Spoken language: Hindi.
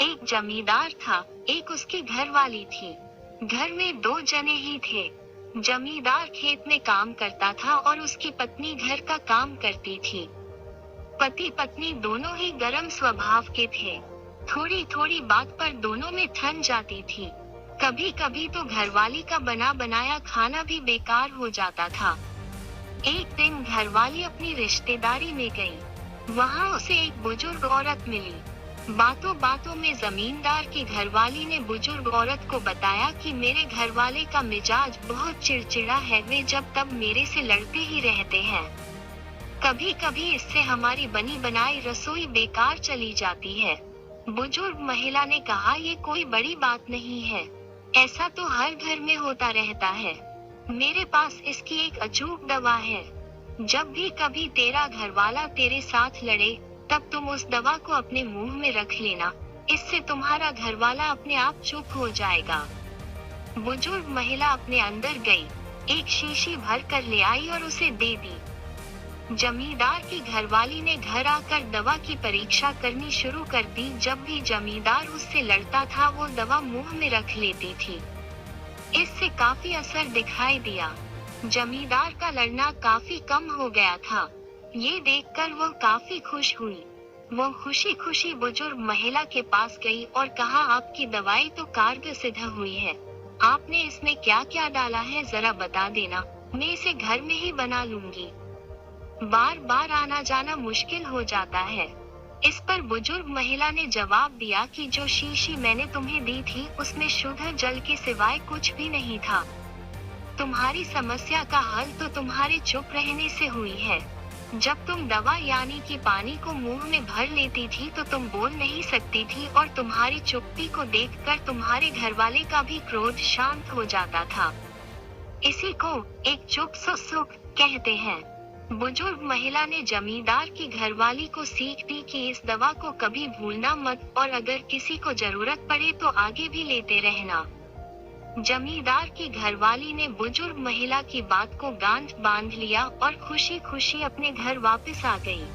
एक जमींदार था, एक उसकी घरवाली थी। घर में दो जने ही थे। जमींदार खेत में काम करता था और उसकी पत्नी घर का काम करती थी। पति पत्नी दोनों ही गर्म स्वभाव के थे। थोड़ी थोड़ी बात पर दोनों में ठन जाती थी। कभी कभी तो घरवाली का बना बनाया खाना भी बेकार हो जाता था। एक दिन घरवाली अपनी रिश्तेदारी में गई। वहाँ उसे एक बुजुर्ग औरत मिली। बातों बातों में जमींदार की घरवाली ने बुजुर्ग औरत को बताया कि मेरे घरवाले का मिजाज बहुत चिड़चिड़ा है, वे जब तब मेरे से लड़ते ही रहते हैं। कभी कभी इससे हमारी बनी बनाई रसोई बेकार चली जाती है। बुजुर्ग महिला ने कहा, ये कोई बड़ी बात नहीं है, ऐसा तो हर घर में होता रहता है। मेरे पास इसकी एक अचूक दवा है। जब भी कभी तेरा घरवाला तेरे साथ लड़े, तब तुम उस दवा को अपने मुंह में रख लेना, इससे तुम्हारा घरवाला अपने आप चुप हो जाएगा। बुजुर्ग महिला अपने अंदर गई, एक शीशी भर कर ले आई और उसे दे दी। जमींदार की घरवाली ने घर आकर दवा की परीक्षा करनी शुरू कर दी। जब भी जमींदार उससे लड़ता था, वो दवा मुंह में रख लेती थी। इससे काफी असर दिखाई दिया। जमींदार का लड़ना काफी कम हो गया था। ये देखकर वो काफी खुश हुई। वो खुशी खुशी बुजुर्ग महिला के पास गई और कहा, आपकी दवाई तो कारगर सिद्ध हुई है। आपने इसमें क्या क्या डाला है, जरा बता देना, मैं इसे घर में ही बना लूंगी। बार बार आना जाना मुश्किल हो जाता है। इस पर बुजुर्ग महिला ने जवाब दिया कि जो शीशी मैंने तुम्हें दी थी, उसमें शुद्ध जल के सिवाय कुछ भी नहीं था। तुम्हारी समस्या का हल तो तुम्हारे चुप रहने से हुई है। जब तुम दवा यानी कि पानी को मुंह में भर लेती थी, तो तुम बोल नहीं सकती थी और तुम्हारी चुप्पी को देखकर तुम्हारे घरवाले का भी क्रोध शांत हो जाता था। इसी को एक चुप सो सुख कहते हैं। बुजुर्ग महिला ने जमींदार की घरवाली को सीख दी कि इस दवा को कभी भूलना मत, और अगर किसी को जरूरत पड़े तो आगे भी लेते रहना। जमींदार की घरवाली ने बुजुर्ग महिला की बात को गांठ बांध लिया और खुशी खुशी अपने घर वापस आ गई।